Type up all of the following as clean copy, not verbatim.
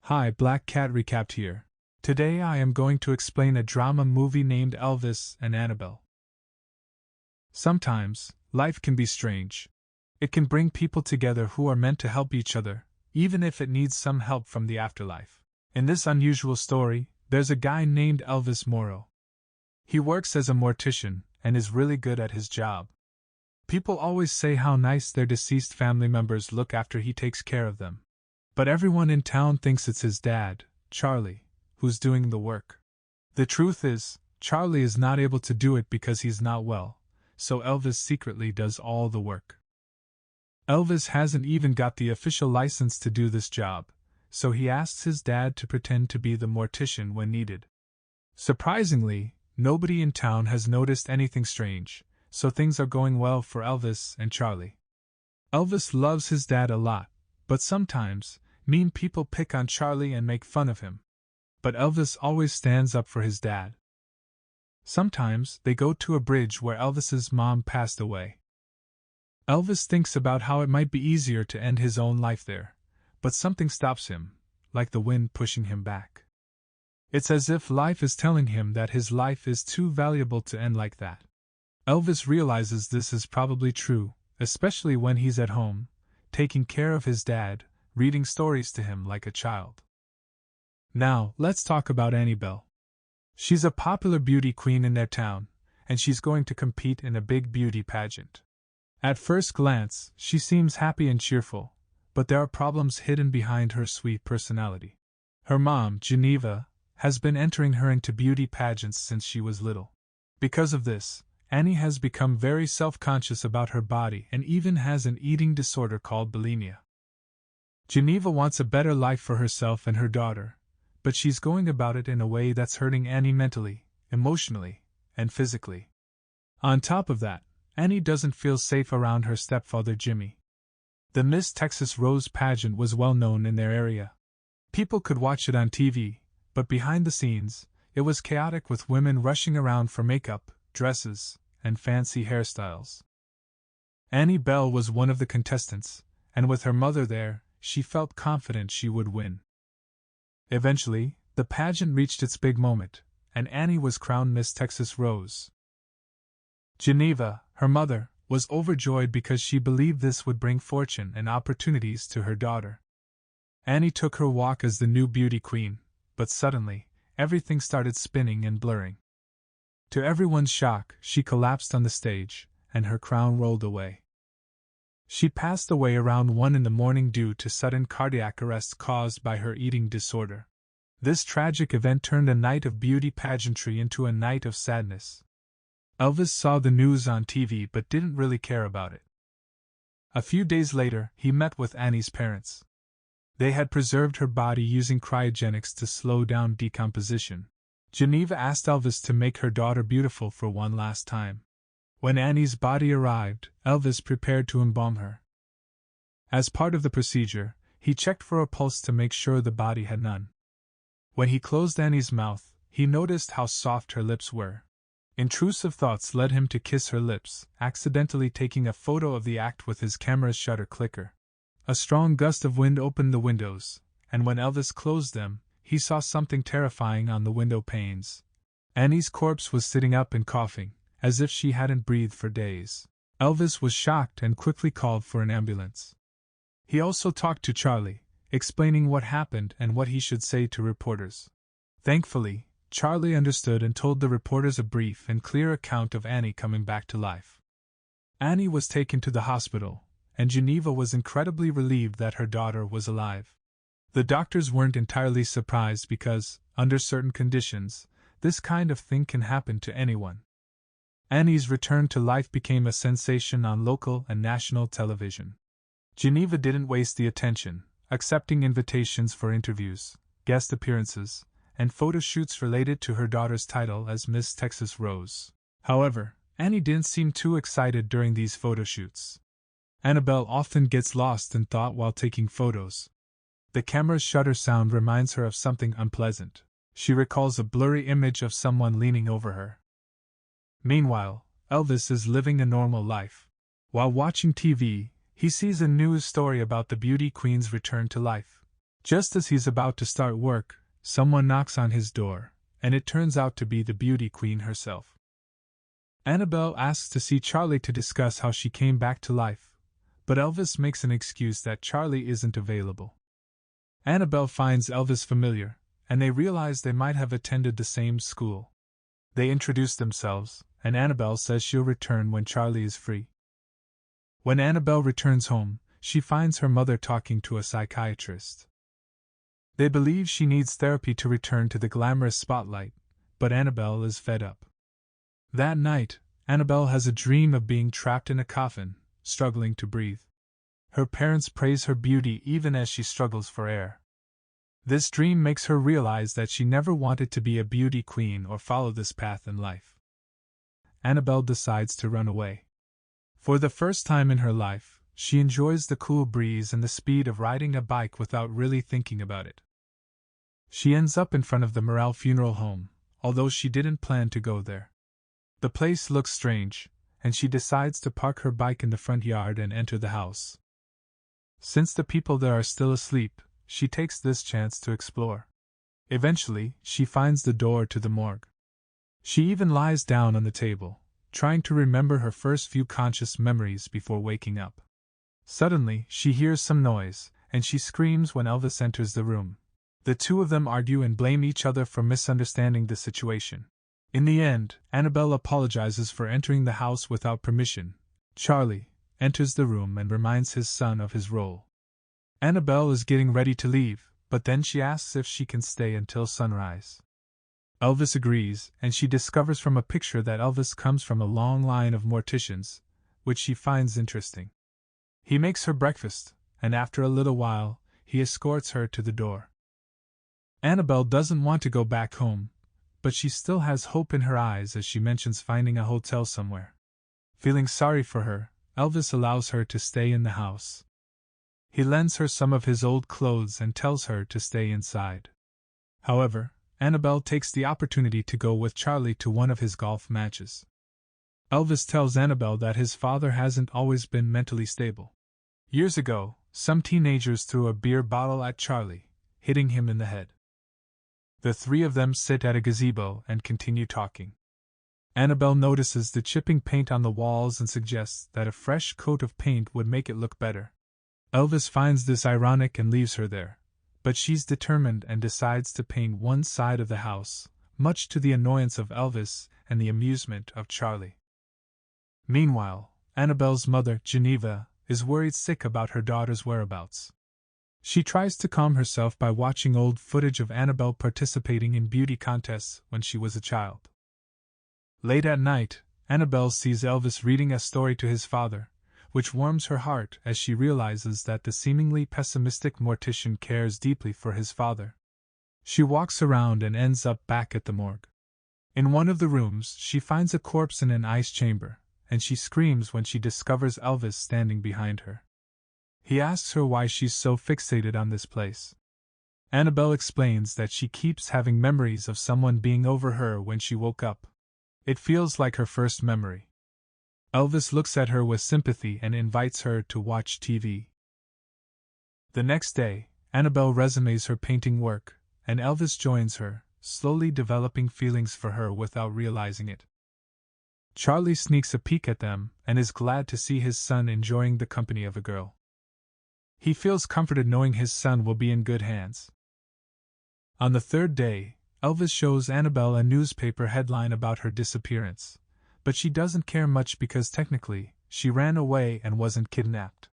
Hi, Black Cat Recapped here. Today I am going to explain a drama movie named Elvis and Annabelle. Sometimes, life can be strange. It can bring people together who are meant to help each other, even if it needs some help from the afterlife. In this unusual story, there's a guy named Elvis Morrow. He works as a mortician and is really good at his job. People always say how nice their deceased family members look after he takes care of them. But everyone in town thinks it's his dad, Charlie, who's doing the work. The truth is, Charlie is not able to do it because he's not well, so Elvis secretly does all the work. Elvis hasn't even got the official license to do this job, so he asks his dad to pretend to be the mortician when needed. Surprisingly, nobody in town has noticed anything strange, so things are going well for Elvis and Charlie. Elvis loves his dad a lot, but sometimes, mean people pick on Charlie and make fun of him. But Elvis always stands up for his dad. Sometimes they go to a bridge where Elvis's mom passed away. Elvis thinks about how it might be easier to end his own life there, but something stops him, like the wind pushing him back. It's as if life is telling him that his life is too valuable to end like that. Elvis realizes this is probably true, especially when he's at home, taking care of his dad, reading stories to him like a child. Now, let's talk about Annabelle. She's a popular beauty queen in their town, and she's going to compete in a big beauty pageant. At first glance, she seems happy and cheerful, but there are problems hidden behind her sweet personality. Her mom, Geneva, has been entering her into beauty pageants since she was little. Because of this, Annie has become very self-conscious about her body and even has an eating disorder called bulimia. Geneva wants a better life for herself and her daughter, but she's going about it in a way that's hurting Annie mentally, emotionally, and physically. On top of that, Annie doesn't feel safe around her stepfather Jimmy. The Miss Texas Rose pageant was well known in their area. People could watch it on TV, but behind the scenes, it was chaotic with women rushing around for makeup, dresses, and fancy hairstyles. Annabelle was one of the contestants, and with her mother there, she felt confident she would win. Eventually, the pageant reached its big moment, and Annie was crowned Miss Texas Rose. Geneva, her mother, was overjoyed because she believed this would bring fortune and opportunities to her daughter. Annie took her walk as the new beauty queen, but suddenly, everything started spinning and blurring. To everyone's shock, she collapsed on the stage, and her crown rolled away. She passed away around 1 a.m. due to sudden cardiac arrest caused by her eating disorder. This tragic event turned a night of beauty pageantry into a night of sadness. Elvis saw the news on TV but didn't really care about it. A few days later, he met with Annie's parents. They had preserved her body using cryogenics to slow down decomposition. Geneva asked Elvis to make her daughter beautiful for one last time. When Annie's body arrived, Elvis prepared to embalm her. As part of the procedure, he checked for a pulse to make sure the body had none. When he closed Annie's mouth, he noticed how soft her lips were. Intrusive thoughts led him to kiss her lips, accidentally taking a photo of the act with his camera's shutter clicker. A strong gust of wind opened the windows, and when Elvis closed them, he saw something terrifying on the window panes. Annie's corpse was sitting up and coughing, as if she hadn't breathed for days. Elvis was shocked and quickly called for an ambulance. He also talked to Charlie, explaining what happened and what he should say to reporters. Thankfully, Charlie understood and told the reporters a brief and clear account of Annie coming back to life. Annie was taken to the hospital, and Geneva was incredibly relieved that her daughter was alive. The doctors weren't entirely surprised because, under certain conditions, this kind of thing can happen to anyone. Annie's return to life became a sensation on local and national television. Geneva didn't waste the attention, accepting invitations for interviews, guest appearances, and photo shoots related to her daughter's title as Miss Texas Rose. However, Annie didn't seem too excited during these photo shoots. Annabelle often gets lost in thought while taking photos. The camera's shutter sound reminds her of something unpleasant. She recalls a blurry image of someone leaning over her. Meanwhile, Elvis is living a normal life. While watching TV, he sees a news story about the beauty queen's return to life. Just as he's about to start work, someone knocks on his door, and it turns out to be the beauty queen herself. Annabelle asks to see Charlie to discuss how she came back to life, but Elvis makes an excuse that Charlie isn't available. Annabelle finds Elvis familiar, and they realize they might have attended the same school. They introduce themselves, and Annabelle says she'll return when Charlie is free. When Annabelle returns home, she finds her mother talking to a psychiatrist. They believe she needs therapy to return to the glamorous spotlight, but Annabelle is fed up. That night, Annabelle has a dream of being trapped in a coffin, struggling to breathe. Her parents praise her beauty even as she struggles for air. This dream makes her realize that she never wanted to be a beauty queen or follow this path in life. Annabelle decides to run away. For the first time in her life, she enjoys the cool breeze and the speed of riding a bike without really thinking about it. She ends up in front of the Morel funeral home, although she didn't plan to go there. The place looks strange, and she decides to park her bike in the front yard and enter the house. Since the people there are still asleep, she takes this chance to explore. Eventually, she finds the door to the morgue. She even lies down on the table, trying to remember her first few conscious memories before waking up. Suddenly, she hears some noise, and she screams when Elvis enters the room. The two of them argue and blame each other for misunderstanding the situation. In the end, Annabelle apologizes for entering the house without permission. Charlie enters the room and reminds his son of his role. Annabelle is getting ready to leave, but then she asks if she can stay until sunrise. Elvis agrees, and she discovers from a picture that Elvis comes from a long line of morticians, which she finds interesting. He makes her breakfast, and after a little while, he escorts her to the door. Annabelle doesn't want to go back home, but she still has hope in her eyes as she mentions finding a hotel somewhere. Feeling sorry for her, Elvis allows her to stay in the house. He lends her some of his old clothes and tells her to stay inside. However, Annabelle takes the opportunity to go with Charlie to one of his golf matches. Elvis tells Annabelle that his father hasn't always been mentally stable. Years ago, some teenagers threw a beer bottle at Charlie, hitting him in the head. The three of them sit at a gazebo and continue talking. Annabelle notices the chipping paint on the walls and suggests that a fresh coat of paint would make it look better. Elvis finds this ironic and leaves her there, but she's determined and decides to paint one side of the house, much to the annoyance of Elvis and the amusement of Charlie. Meanwhile, Annabelle's mother, Geneva, is worried sick about her daughter's whereabouts. She tries to calm herself by watching old footage of Annabelle participating in beauty contests when she was a child. Late at night, Annabelle sees Elvis reading a story to his father, which warms her heart as she realizes that the seemingly pessimistic mortician cares deeply for his father. She walks around and ends up back at the morgue. In one of the rooms, she finds a corpse in an ice chamber, and she screams when she discovers Elvis standing behind her. He asks her why she's so fixated on this place. Annabelle explains that she keeps having memories of someone being over her when she woke up. It feels like her first memory. Elvis looks at her with sympathy and invites her to watch TV. The next day, Annabelle resumes her painting work, and Elvis joins her, slowly developing feelings for her without realizing it. Charlie sneaks a peek at them and is glad to see his son enjoying the company of a girl. He feels comforted knowing his son will be in good hands. On the third day, Elvis shows Annabelle a newspaper headline about her disappearance, but she doesn't care much because technically, she ran away and wasn't kidnapped.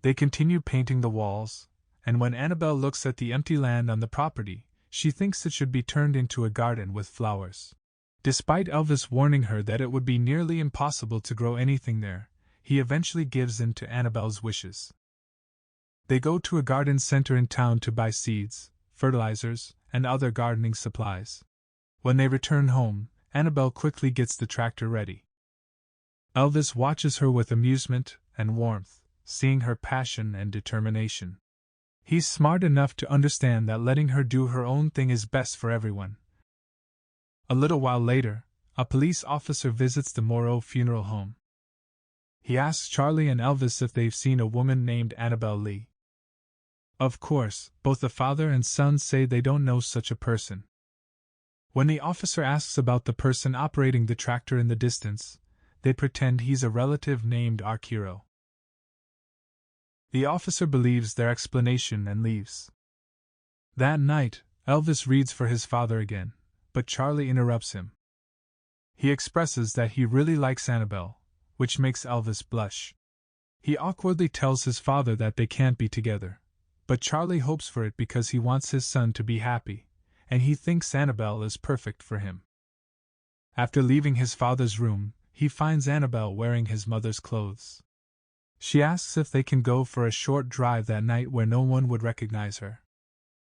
They continue painting the walls, and when Annabelle looks at the empty land on the property, she thinks it should be turned into a garden with flowers. Despite Elvis warning her that it would be nearly impossible to grow anything there, he eventually gives in to Annabelle's wishes. They go to a garden center in town to buy seeds, fertilizers, and other gardening supplies. When they return home, Annabelle quickly gets the tractor ready. Elvis watches her with amusement and warmth, seeing her passion and determination. He's smart enough to understand that letting her do her own thing is best for everyone. A little while later, a police officer visits the Morel funeral home. He asks Charlie and Elvis if they've seen a woman named Annabelle Lee. Of course, both the father and son say they don't know such a person. When the officer asks about the person operating the tractor in the distance, they pretend he's a relative named Archiro. The officer believes their explanation and leaves. That night, Elvis reads for his father again, but Charlie interrupts him. He expresses that he really likes Annabelle, which makes Elvis blush. He awkwardly tells his father that they can't be together, but Charlie hopes for it because he wants his son to be happy, and he thinks Annabelle is perfect for him. After leaving his father's room, he finds Annabelle wearing his mother's clothes. She asks if they can go for a short drive that night where no one would recognize her.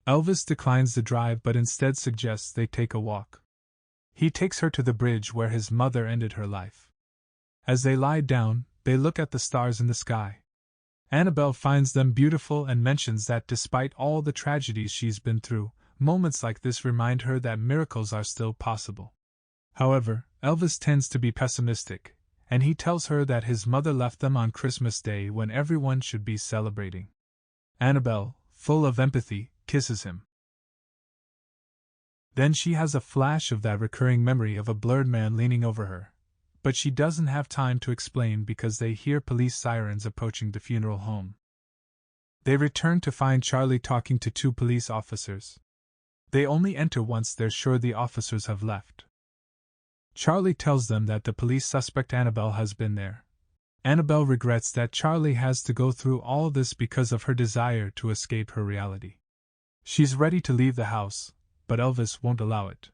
Elvis declines the drive but instead suggests they take a walk. He takes her to the bridge where his mother ended her life. As they lie down, they look at the stars in the sky. Annabelle finds them beautiful and mentions that despite all the tragedies she's been through, moments like this remind her that miracles are still possible. However, Elvis tends to be pessimistic, and he tells her that his mother left them on Christmas Day when everyone should be celebrating. Annabelle, full of empathy, kisses him. Then she has a flash of that recurring memory of a blurred man leaning over her, but she doesn't have time to explain because they hear police sirens approaching the funeral home. They return to find Charlie talking to two police officers. They only enter once they're sure the officers have left. Charlie tells them that the police suspect Annabelle has been there. Annabelle regrets that Charlie has to go through all this because of her desire to escape her reality. She's ready to leave the house, but Elvis won't allow it.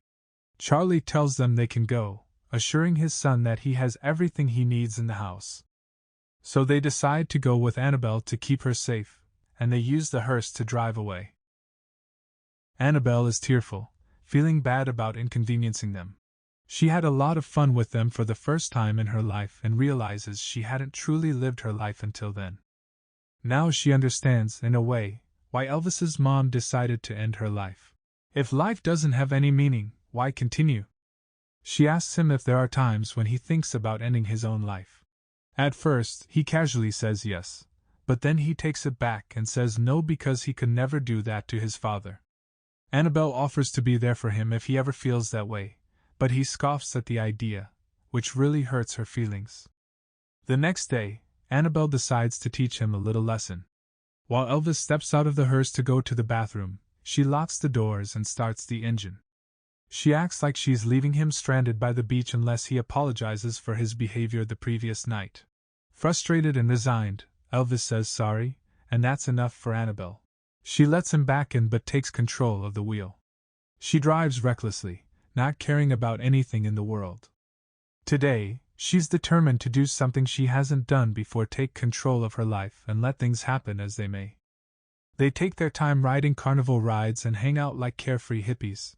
Charlie tells them they can go, assuring his son that he has everything he needs in the house. So they decide to go with Annabelle to keep her safe, and they use the hearse to drive away. Annabelle is tearful, feeling bad about inconveniencing them. She had a lot of fun with them for the first time in her life and realizes she hadn't truly lived her life until then. Now she understands, in a way, why Elvis's mom decided to end her life. If life doesn't have any meaning, why continue? She asks him if there are times when he thinks about ending his own life. At first, he casually says yes, but then he takes it back and says no because he could never do that to his father. Annabelle offers to be there for him if he ever feels that way, but he scoffs at the idea, which really hurts her feelings. The next day, Annabelle decides to teach him a little lesson. While Elvis steps out of the hearse to go to the bathroom, she locks the doors and starts the engine. She acts like she's leaving him stranded by the beach unless he apologizes for his behavior the previous night. Frustrated and resigned, Elvis says sorry, and that's enough for Annabelle. She lets him back in but takes control of the wheel. She drives recklessly, not caring about anything in the world. Today, she's determined to do something she hasn't done before: take control of her life and let things happen as they may. They take their time riding carnival rides and hang out like carefree hippies.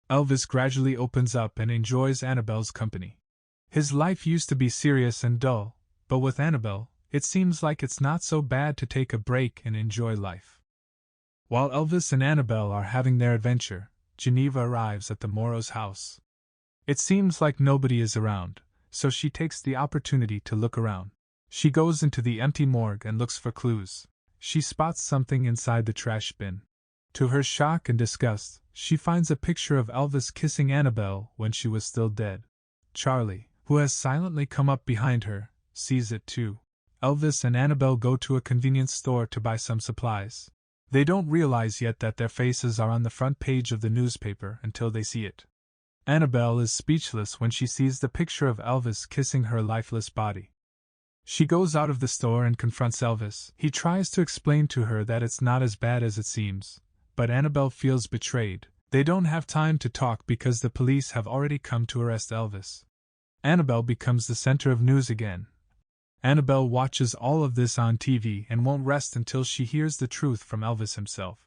Elvis gradually opens up and enjoys Annabelle's company. His life used to be serious and dull, but with Annabelle, it seems like it's not so bad to take a break and enjoy life. While Elvis and Annabelle are having their adventure, Geneva arrives at the Morrow's house. It seems like nobody is around, so she takes the opportunity to look around. She goes into the empty morgue and looks for clues. She spots something inside the trash bin. To her shock and disgust, she finds a picture of Elvis kissing Annabelle when she was still dead. Charlie, who has silently come up behind her, sees it too. Elvis and Annabelle go to a convenience store to buy some supplies. They don't realize yet that their faces are on the front page of the newspaper until they see it. Annabelle is speechless when she sees the picture of Elvis kissing her lifeless body. She goes out of the store and confronts Elvis. He tries to explain to her that it's not as bad as it seems, but Annabelle feels betrayed. They don't have time to talk because the police have already come to arrest Elvis. Annabelle becomes the center of news again. Annabelle watches all of this on TV and won't rest until she hears the truth from Elvis himself.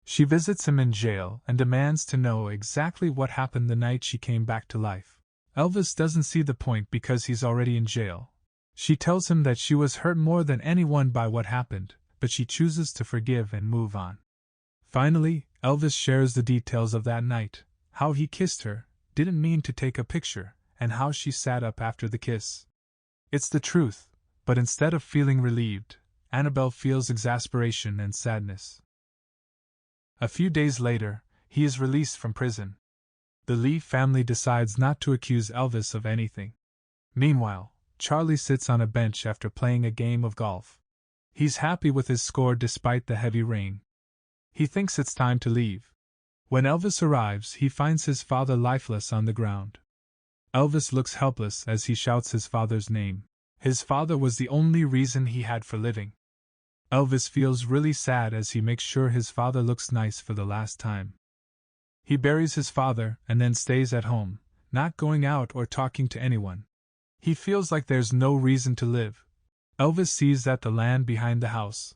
She visits him in jail and demands to know exactly what happened the night she came back to life. Elvis doesn't see the point because he's already in jail. She tells him that she was hurt more than anyone by what happened, but she chooses to forgive and move on. Finally, Elvis shares the details of that night, how he kissed her, didn't mean to take a picture, and how she sat up after the kiss. It's the truth, but instead of feeling relieved, Annabelle feels exasperation and sadness. A few days later, he is released from prison. The Lee family decides not to accuse Elvis of anything. Meanwhile, Charlie sits on a bench after playing a game of golf. He's happy with his score despite the heavy rain. He thinks it's time to leave. When Elvis arrives, he finds his father lifeless on the ground. Elvis looks helpless as he shouts his father's name. His father was the only reason he had for living. Elvis feels really sad as he makes sure his father looks nice for the last time. He buries his father and then stays at home, not going out or talking to anyone. He feels like there's no reason to live. Elvis sees that the land behind the house.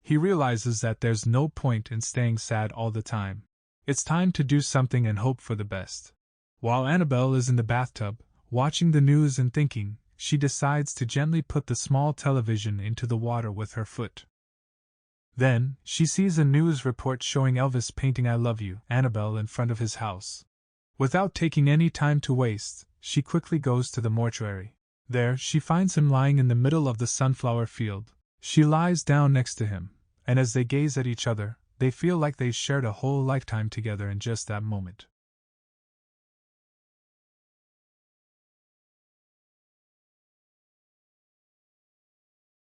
He realizes that there's no point in staying sad all the time. It's time to do something and hope for the best. While Annabelle is in the bathtub, watching the news and thinking, she decides to gently put the small television into the water with her foot. Then, she sees a news report showing Elvis painting "I love you, Annabelle" in front of his house. Without taking any time to waste, she quickly goes to the mortuary. There, she finds him lying in the middle of the sunflower field. She lies down next to him, and as they gaze at each other, they feel like they've shared a whole lifetime together in just that moment.